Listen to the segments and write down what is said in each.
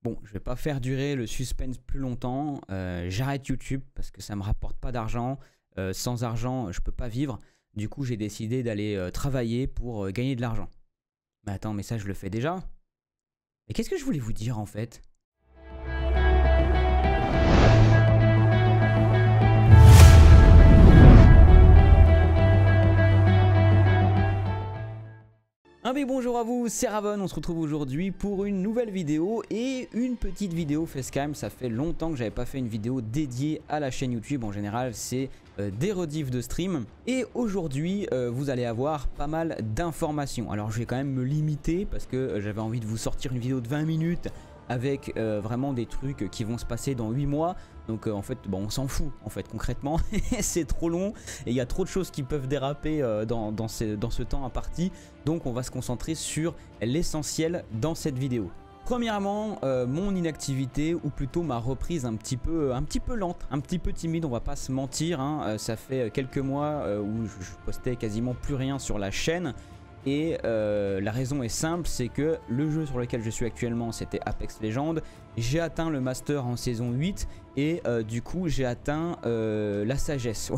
Bon, je vais pas faire durer le suspense plus longtemps. J'arrête YouTube parce que ça me rapporte pas d'argent. Sans argent, je peux pas vivre. Du coup, j'ai décidé d'aller travailler pour gagner de l'argent. Mais attends, mais ça, je le fais déjà. Mais qu'est-ce que je voulais vous dire en fait? Bonjour à vous, c'est Raven, on se retrouve aujourd'hui pour une nouvelle vidéo et une petite vidéo facecam. Ça fait longtemps que j'avais pas fait une vidéo dédiée à la chaîne YouTube. En général, c'est des rediffs de stream. Et aujourd'hui, vous allez avoir pas mal d'informations. Alors, je vais quand même me limiter parce que j'avais envie de vous sortir une vidéo de 20 minutes avec vraiment des trucs qui vont se passer dans 8 mois. Donc en fait, bon, on s'en fout en fait concrètement. C'est trop long et il y a trop de choses qui peuvent déraper dans ce temps imparti. Donc on va se concentrer sur l'essentiel dans cette vidéo. Premièrement, mon inactivité, ou plutôt ma reprise un petit peu lente, un petit peu timide, on va pas se mentir, hein. Ça fait quelques mois où je postais quasiment plus rien sur la chaîne. Et la raison est simple, c'est que le jeu sur lequel je suis actuellement, c'était Apex Legends. J'ai atteint le master en saison 8 et du coup j'ai atteint la sagesse.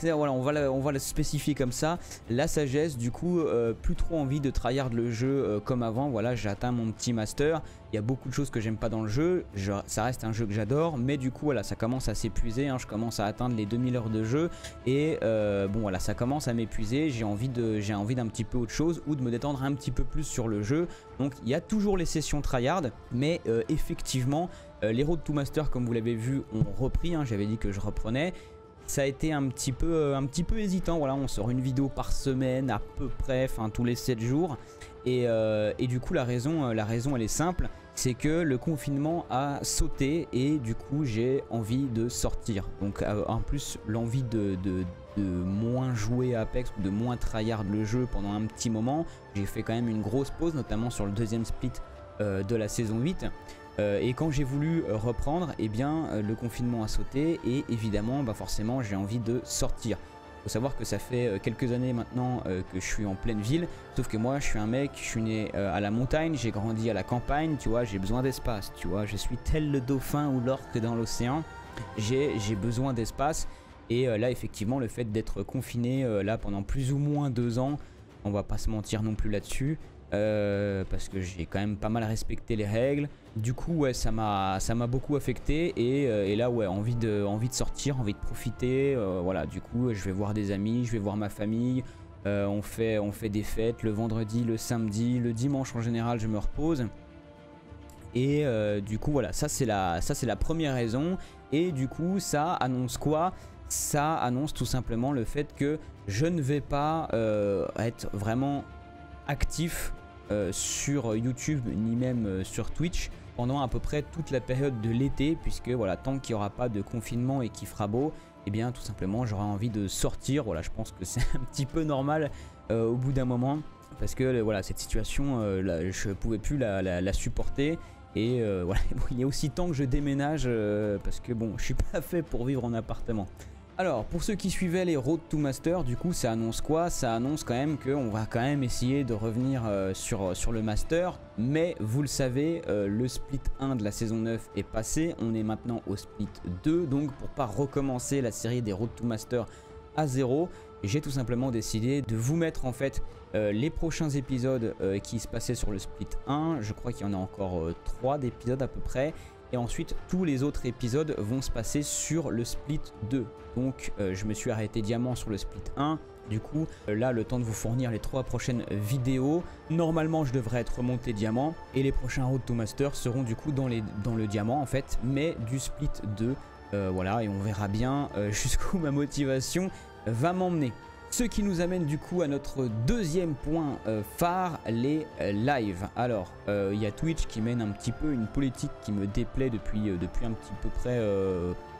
Voilà, on va le spécifier comme ça. La sagesse, du coup, plus trop envie de tryhard le jeu comme avant. Voilà, j'ai atteint mon petit master. Il y a beaucoup de choses que j'aime pas dans le jeu. Ça reste un jeu que j'adore, mais du coup voilà, ça commence à s'épuiser, hein. Je commence à atteindre les 2000 heures de jeu et bon voilà, ça commence à m'épuiser. J'ai envie d'un petit peu autre chose ou de me détendre un petit peu plus sur le jeu. Donc il y a toujours les sessions tryhard, mais effectivement les Road to Master, comme vous l'avez vu, ont repris, hein. J'avais dit que je reprenais. Ça a été un petit peu hésitant. Voilà, on sort une vidéo par semaine à peu près, enfin tous les 7 jours. Et du coup la raison elle est simple, c'est que le confinement a sauté et du coup j'ai envie de sortir. Donc en plus l'envie de moins jouer à Apex ou de moins tryhard le jeu pendant un petit moment. J'ai fait quand même une grosse pause, notamment sur le deuxième split de la saison 8. Et quand j'ai voulu reprendre, eh bien le confinement a sauté et évidemment forcément j'ai envie de sortir. Faut savoir que ça fait quelques années maintenant que je suis en pleine ville, sauf que moi je suis un mec, je suis né à la montagne, j'ai grandi à la campagne, tu vois, j'ai besoin d'espace, tu vois, je suis tel le dauphin ou l'orque dans l'océan, j'ai besoin d'espace. Et là effectivement le fait d'être confiné là pendant plus ou moins 2 ans, on va pas se mentir non plus là-dessus, parce que j'ai quand même pas mal respecté les règles. Du coup ouais, ça m'a beaucoup affecté et là ouais, envie de sortir, envie de profiter, voilà. Du coup je vais voir des amis, je vais voir ma famille, on fait des fêtes le vendredi, le samedi, le dimanche en général je me repose. Et du coup voilà, ça c'est la première raison. Et du coup ça annonce quoi? Ça annonce tout simplement le fait que je ne vais pas être vraiment actif sur YouTube ni même sur Twitch pendant à peu près toute la période de l'été, puisque voilà, tant qu'il n'y aura pas de confinement et qu'il fera beau, et bien tout simplement j'aurai envie de sortir. Voilà, je pense que c'est un petit peu normal au bout d'un moment, parce que voilà, cette situation là, je pouvais plus la supporter. Et voilà, bon, il est aussi temps que je déménage parce que bon, je suis pas fait pour vivre en appartement. Alors pour ceux qui suivaient les Road to Master, du coup ça annonce quoi? Ça annonce quand même qu'on va quand même essayer de revenir sur le Master. Mais vous le savez, le split 1 de la saison 9 est passé, on est maintenant au split 2. Donc pour pas recommencer la série des Road to Master à zéro, j'ai tout simplement décidé de vous mettre en fait les prochains épisodes qui se passaient sur le split 1. Je crois qu'il y en a encore 3 d'épisodes à peu près. Et ensuite tous les autres épisodes vont se passer sur le split 2. Donc je me suis arrêté diamant sur le split 1. Du coup là, le temps de vous fournir les 3 prochaines vidéos, normalement je devrais être remonté diamant. Et les prochains Road to Master seront du coup dans le diamant en fait, mais du split 2. Voilà, et on verra bien jusqu'où ma motivation va m'emmener. Ce qui nous amène du coup à notre deuxième point phare, les lives. Alors il y a Twitch qui mène un petit peu une politique qui me déplaît depuis un petit peu près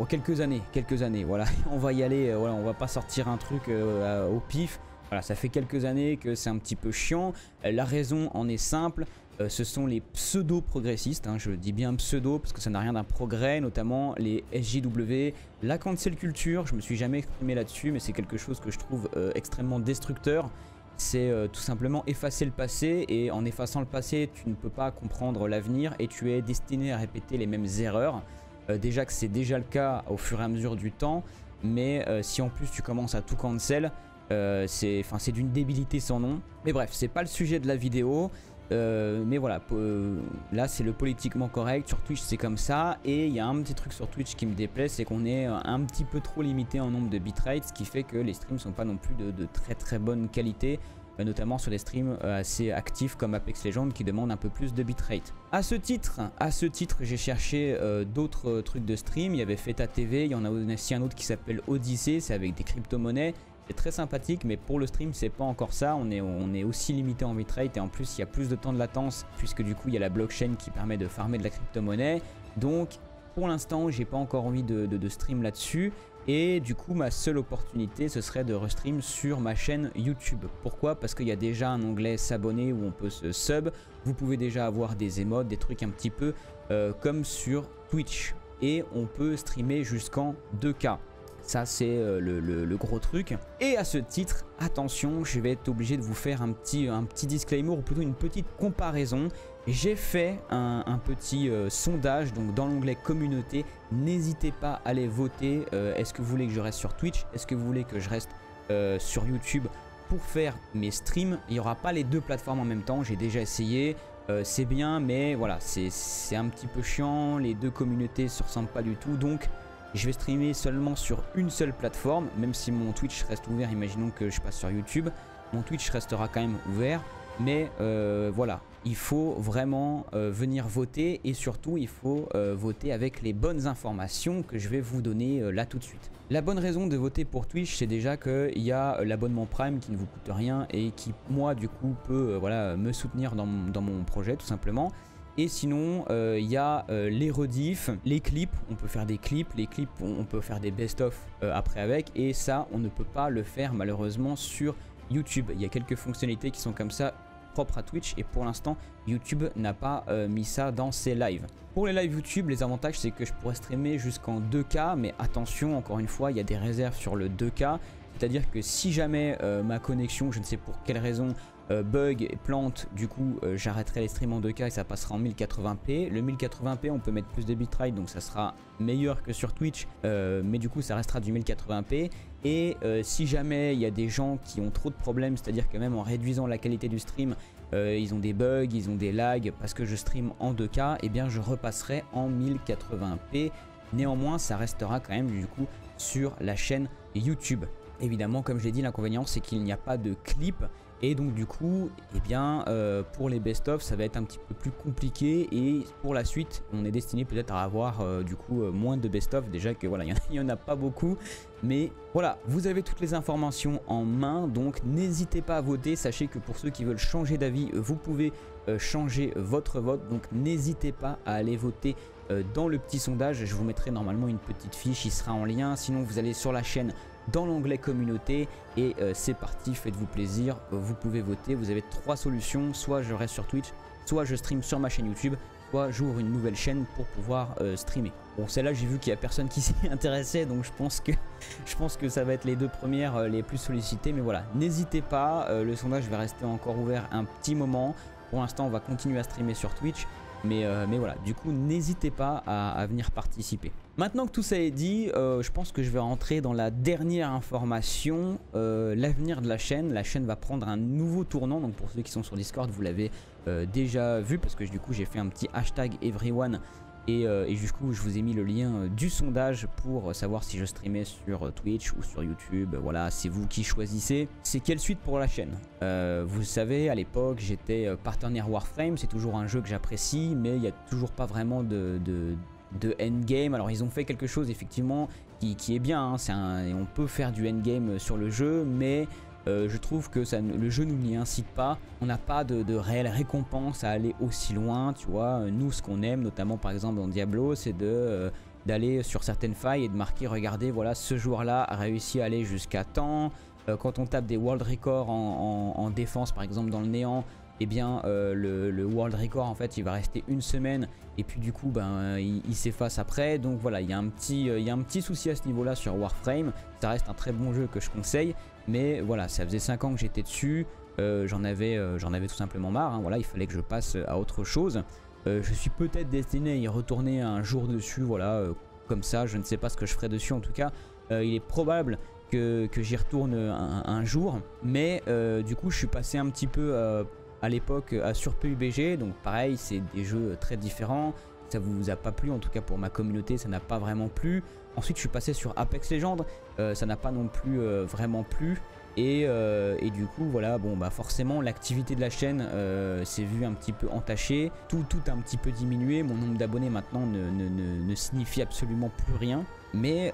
quelques années. Voilà, on va y aller, voilà, on va pas sortir un truc au pif. Voilà, ça fait quelques années que c'est un petit peu chiant. La raison en est simple. Ce sont les pseudo-progressistes, hein, je dis bien pseudo parce que ça n'a rien d'un progrès, notamment les SJW, la cancel culture. Je me suis jamais exprimé là-dessus, mais c'est quelque chose que je trouve extrêmement destructeur, c'est tout simplement effacer le passé, et en effaçant le passé tu ne peux pas comprendre l'avenir et tu es destiné à répéter les mêmes erreurs. Déjà que c'est déjà le cas au fur et à mesure du temps, mais si en plus tu commences à tout cancel, c'est d'une débilité sans nom. Mais bref, c'est pas le sujet de la vidéo. Mais voilà, là c'est le politiquement correct. Sur Twitch c'est comme ça. Et il y a un petit truc sur Twitch qui me déplaît, c'est qu'on est un petit peu trop limité en nombre de bitrates, ce qui fait que les streams sont pas non plus de très bonne qualité, notamment sur les streams assez actifs comme Apex Legends qui demandent un peu plus de bitrate. À ce titre j'ai cherché d'autres trucs de stream. Il y avait Feta TV, il y en a aussi un autre qui s'appelle Odyssey, c'est avec des crypto-monnaies. C'est très sympathique, mais pour le stream c'est pas encore ça. On est aussi limité en bitrate, et en plus il y a plus de temps de latence puisque du coup il y a la blockchain qui permet de farmer de la crypto-monnaie. Donc pour l'instant j'ai pas encore envie de stream là-dessus, et du coup ma seule opportunité ce serait de restream sur ma chaîne YouTube. Pourquoi? Parce qu'il y a déjà un onglet s'abonner où on peut se sub. Vous pouvez déjà avoir des emotes, des trucs un petit peu comme sur Twitch, et on peut streamer jusqu'en 2K. Ça c'est le gros truc. Et à ce titre, attention, je vais être obligé de vous faire un petit disclaimer, ou plutôt une petite comparaison. J'ai fait un petit sondage donc dans l'onglet communauté. N'hésitez pas à aller voter. Est-ce que vous voulez que je reste sur Twitch? Est-ce que vous voulez que je reste sur YouTube pour faire mes streams? Il n'y aura pas les deux plateformes en même temps, j'ai déjà essayé. C'est bien, mais voilà, c'est un petit peu chiant. Les deux communautés ne se ressemblent pas du tout, donc je vais streamer seulement sur une seule plateforme. Même si mon Twitch reste ouvert, imaginons que je passe sur YouTube, mon Twitch restera quand même ouvert. Mais voilà, il faut vraiment venir voter, et surtout il faut voter avec les bonnes informations que je vais vous donner là tout de suite. La bonne raison de voter pour Twitch, c'est déjà qu'il y a l'abonnement Prime qui ne vous coûte rien et qui, moi du coup, peut voilà, me soutenir dans mon projet tout simplement. Et sinon, il y a les rediffs, les clips, on peut faire des clips, les clips on peut faire des best-of après avec, et ça on ne peut pas le faire malheureusement sur YouTube. Il y a quelques fonctionnalités qui sont comme ça, propres à Twitch, et pour l'instant YouTube n'a pas mis ça dans ses lives. Pour les lives YouTube, les avantages c'est que je pourrais streamer jusqu'en 2K, mais attention, encore une fois, il y a des réserves sur le 2K. C'est-à-dire que si jamais ma connexion, je ne sais pour quelle raison, bug et plante, du coup j'arrêterai les streams en 2K et ça passera en 1080p. Le 1080p on peut mettre plus de bitrate, donc ça sera meilleur que sur Twitch, mais du coup ça restera du 1080p. Et si jamais il y a des gens qui ont trop de problèmes, c'est-à-dire que même en réduisant la qualité du stream, ils ont des bugs, ils ont des lags parce que je stream en 2K, et bien je repasserai en 1080p. Néanmoins ça restera quand même du coup sur la chaîne YouTube. Évidemment, comme je l'ai dit, l'inconvénient c'est qu'il n'y a pas de clip, et donc du coup eh bien pour les best-of ça va être un petit peu plus compliqué, et pour la suite on est destiné peut-être à avoir du coup moins de best-of. Déjà que voilà, il n'y en a pas beaucoup, mais voilà, vous avez toutes les informations en main, donc n'hésitez pas à voter. Sachez que pour ceux qui veulent changer d'avis, vous pouvez changer votre vote, donc n'hésitez pas à aller voter dans le petit sondage. Je vous mettrai normalement une petite fiche, il sera en lien, sinon vous allez sur la chaîne dans l'onglet communauté, et c'est parti, faites-vous plaisir, vous pouvez voter. Vous avez trois solutions, soit je reste sur Twitch, soit je stream sur ma chaîne YouTube, soit j'ouvre une nouvelle chaîne pour pouvoir streamer. Bon, celle-là j'ai vu qu'il n'y a personne qui s'y intéressait, donc je pense que ça va être les deux premières les plus sollicitées. Mais voilà, n'hésitez pas, le sondage va rester encore ouvert un petit moment. Pour l'instant on va continuer à streamer sur Twitch, mais voilà, du coup n'hésitez pas à venir participer. Maintenant que tout ça est dit, je pense que je vais rentrer dans la dernière information, l'avenir de la chaîne. La chaîne va prendre un nouveau tournant, donc pour ceux qui sont sur Discord vous l'avez déjà vu, parce que du coup j'ai fait un petit hashtag everyone, et du coup je vous ai mis le lien du sondage pour savoir si je streamais sur Twitch ou sur YouTube. Voilà, c'est vous qui choisissez. C'est quelle suite pour la chaîne. Vous savez, à l'époque j'étais partenaire Warframe, c'est toujours un jeu que j'apprécie, mais il n'y a toujours pas vraiment de endgame. Alors ils ont fait quelque chose effectivement qui est bien, hein. On peut faire du endgame sur le jeu, mais je trouve que le jeu ne nous y incite pas. On n'a pas de réelle récompense à aller aussi loin, tu vois. Nous, ce qu'on aime, notamment par exemple dans Diablo, c'est d'aller sur certaines failles et de marquer, regardez, voilà, ce joueur-là a réussi à aller jusqu'à temps. Quand on tape des world records en défense, par exemple dans le néant, eh bien le world record en fait il va rester une semaine, et puis du coup ben, il s'efface après. Donc voilà, il y a un petit souci à ce niveau là sur Warframe. Ça reste un très bon jeu que je conseille, mais voilà, ça faisait 5 ans que j'étais dessus. j'en avais tout simplement marre, hein. Voilà, il fallait que je passe à autre chose. Je suis peut-être destiné à y retourner un jour dessus, voilà, comme ça, je ne sais pas ce que je ferai dessus en tout cas. Il est probable que j'y retourne un jour, mais du coup je suis passé un petit peu à l'époque sur PUBG, donc pareil, c'est des jeux très différents. Ça vous a pas plu, en tout cas pour ma communauté ça n'a pas vraiment plu. Ensuite je suis passé sur Apex Legends, ça n'a pas non plus vraiment plu. Et du coup voilà, bon bah forcément l'activité de la chaîne s'est vue un petit peu entachée, tout a un petit peu diminué, mon nombre d'abonnés maintenant ne signifie absolument plus rien. Mais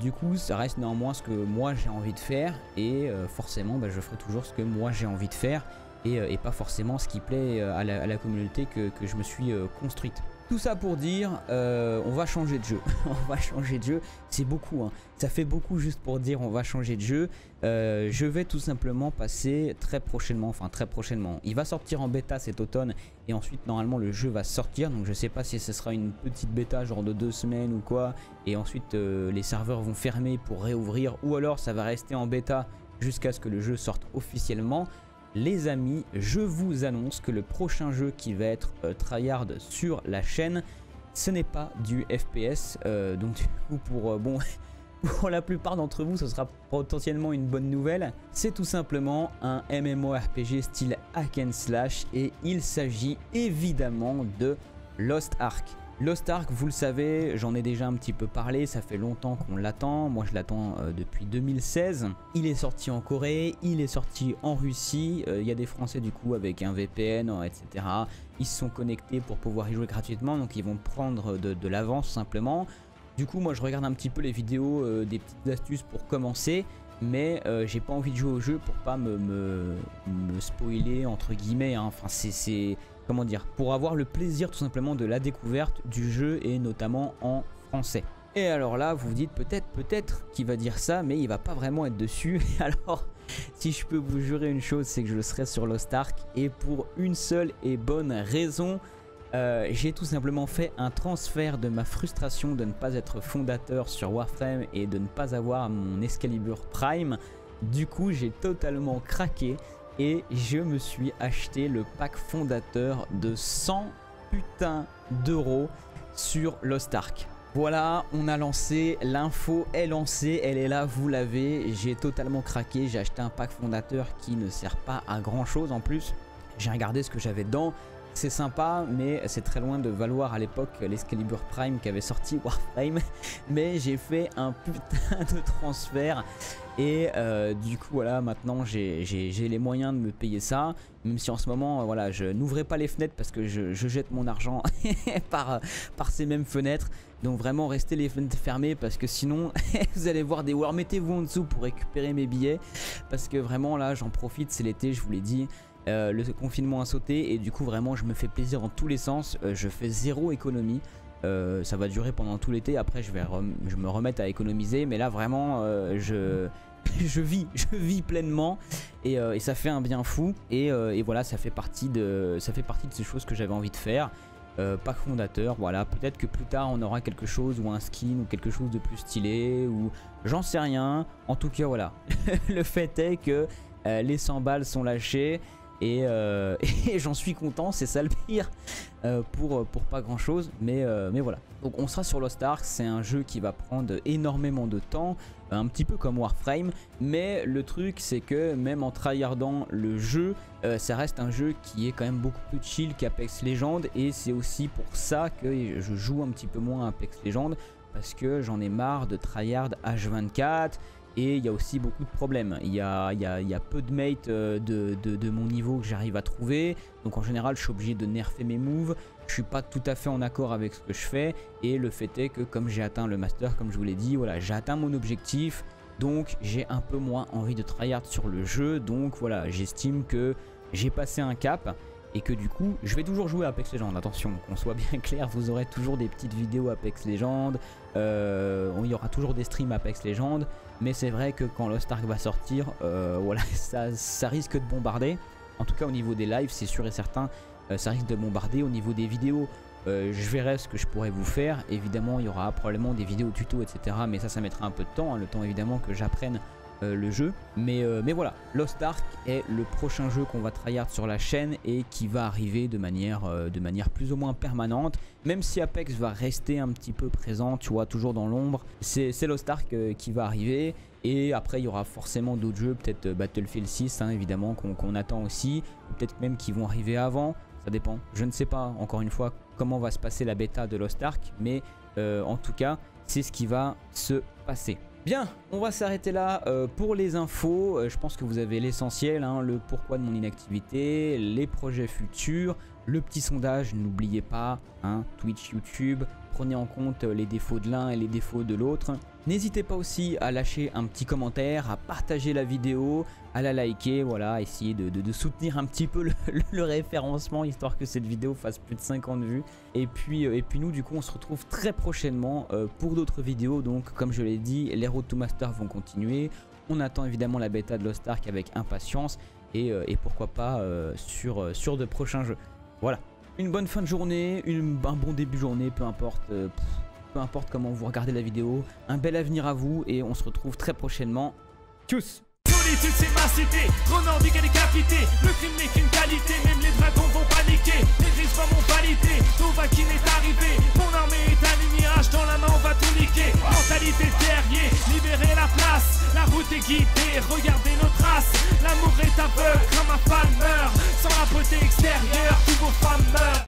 du coup ça reste néanmoins ce que moi j'ai envie de faire, et forcément bah, je ferai toujours ce que moi j'ai envie de faire, et pas forcément ce qui plaît à la communauté que je me suis construite. Tout ça pour dire, on va changer de jeu. On va changer de jeu, c'est beaucoup, hein. Ça fait beaucoup juste pour dire on va changer de jeu. Je vais tout simplement passer très prochainement, il va sortir en bêta cet automne, et ensuite normalement le jeu va sortir. Donc je sais pas si ce sera une petite bêta genre de 2 semaines ou quoi, et ensuite les serveurs vont fermer pour réouvrir, ou alors ça va rester en bêta jusqu'à ce que le jeu sorte officiellement. Les amis, je vous annonce que le prochain jeu qui va être tryhard sur la chaîne, ce n'est pas du FPS. Donc du coup pour la plupart d'entre vous, ce sera potentiellement une bonne nouvelle. C'est tout simplement un MMORPG style hack and slash, et il s'agit évidemment de Lost Ark. Lost Ark, vous le savez, j'en ai déjà un petit peu parlé, ça fait longtemps qu'on l'attend, moi je l'attends depuis 2016. Il est sorti en Corée, il est sorti en Russie, il y a des Français du coup avec un VPN, etc. Ils se sont connectés pour pouvoir y jouer gratuitement, donc ils vont prendre de l'avance simplement. Du coup moi je regarde un petit peu les vidéos, des petites astuces pour commencer, mais j'ai pas envie de jouer au jeu pour pas me spoiler entre guillemets, hein. Enfin c'est comment dire, pour avoir le plaisir tout simplement de la découverte du jeu, et notamment en français. Et alors là vous vous dites peut-être qu'il va dire ça, mais il va pas vraiment être dessus. Alors si je peux vous jurer une chose, c'est que je serai sur Lost Ark, et pour une seule et bonne raison. J'ai tout simplement fait un transfert de ma frustration de ne pas être fondateur sur Warframe et de ne pas avoir mon Excalibur Prime. Du coup j'ai totalement craqué, et je me suis acheté le pack fondateur de 100 putains d'euros sur Lost Ark. Voilà, on a lancé, l'info est lancée, elle est là, vous l'avez. J'ai totalement craqué, j'ai acheté un pack fondateur qui ne sert pas à grand chose en plus. J'ai regardé ce que j'avais dedans. C'est sympa, mais c'est très loin de valoir à l'époque l'Excalibur Prime qu'avait sorti Warframe. Mais j'ai fait un putain de transfert, et du coup voilà, maintenant j'ai les moyens de me payer ça. Même si en ce moment voilà, je n'ouvrais pas les fenêtres parce que je jette mon argent par ces mêmes fenêtres. Donc vraiment restez les fenêtres fermées, parce que sinon vous allez voir des wars. Mettez-vous en dessous pour récupérer mes billets, parce que vraiment là j'en profite, c'est l'été, je vous l'ai dit. Le confinement a sauté, et du coup vraiment je me fais plaisir dans tous les sens. Je fais zéro économie, ça va durer pendant tout l'été. Après je me remettre à économiser, mais là vraiment je vis pleinement, et ça fait un bien fou, et voilà, ça fait partie de ces choses que j'avais envie de faire. Pack fondateur, voilà, peut-être que plus tard on aura quelque chose, ou un skin, ou quelque chose de plus stylé, ou j'en sais rien. En tout cas voilà, le fait est que les 100 balles sont lâchées, et j'en suis content, c'est ça le pire, pour pas grand chose, mais voilà. Donc on sera sur Lost Ark, c'est un jeu qui va prendre énormément de temps, un petit peu comme Warframe, mais le truc c'est que même en tryhardant le jeu, ça reste un jeu qui est quand même beaucoup plus chill qu'Apex Legends, et c'est aussi pour ça que je joue un petit peu moins à Apex Legends, parce que j'en ai marre de tryhard H24. Et il y a aussi beaucoup de problèmes, il y a peu de mates de mon niveau que j'arrive à trouver. Donc en général je suis obligé de nerfer mes moves, je suis pas tout à fait en accord avec ce que je fais. Et le fait est que comme j'ai atteint le master, comme je vous l'ai dit, voilà, j'ai atteint mon objectif. Donc j'ai un peu moins envie de tryhard sur le jeu. Donc voilà, j'estime que j'ai passé un cap, et que du coup je vais toujours jouer à Apex Legends. Attention, qu'on soit bien clair, vous aurez toujours des petites vidéos Apex Legends, il y aura toujours des streams Apex Legends. Mais c'est vrai que quand Lost Ark va sortir, voilà, ça risque de bombarder. En tout cas au niveau des lives, c'est sûr et certain, ça risque de bombarder. Au niveau des vidéos, je verrai ce que je pourrais vous faire. Évidemment il y aura probablement des vidéos tuto, etc. Mais ça mettra un peu de temps, hein, le temps évidemment que j'apprenne le jeu. Mais voilà, Lost Ark est le prochain jeu qu'on va tryhard sur la chaîne et qui va arriver de manière plus ou moins permanente. Même si Apex va rester un petit peu présent, tu vois, toujours dans l'ombre, c'est Lost Ark qui va arriver. Et après il y aura forcément d'autres jeux, peut-être Battlefield 6 hein, évidemment qu'on attend aussi. Peut-être même qu'ils vont arriver avant, ça dépend. Je ne sais pas encore une fois comment va se passer la bêta de Lost Ark, mais en tout cas c'est ce qui va se passer. Bien, on va s'arrêter là pour les infos. Je pense que vous avez l'essentiel, hein, le pourquoi de mon inactivité, les projets futurs, le petit sondage, n'oubliez pas, hein, Twitch, YouTube, prenez en compte les défauts de l'un et les défauts de l'autre. N'hésitez pas aussi à lâcher un petit commentaire, à partager la vidéo, à la liker, voilà, essayer de soutenir un petit peu le référencement, histoire que cette vidéo fasse plus de 50 vues. Et puis nous, du coup, on se retrouve très prochainement pour d'autres vidéos. Donc, comme je l'ai dit, les Road to Master vont continuer. On attend évidemment la bêta de Lost Ark avec impatience. Et pourquoi pas sur de prochains jeux. Voilà, une bonne fin de journée, un bon début de journée, peu importe comment vous regardez la vidéo. Un bel avenir à vous et on se retrouve très prochainement. Tchuss! Solitude c'est ma cité, Ronaldo est décapité. Le crime n'est qu'une qualité, même les dragons vont paniquer. Les risques vont valider, Dovahkiin est arrivé. Mon armée est un mirage, dans la main on va tout niquer. Mentalité de guerrier, libérer la place. La route est guidée, regardez nos traces. L'amour est aveugle, comme un fan meurt. Sans la beauté extérieure, tous vos femmes meurent.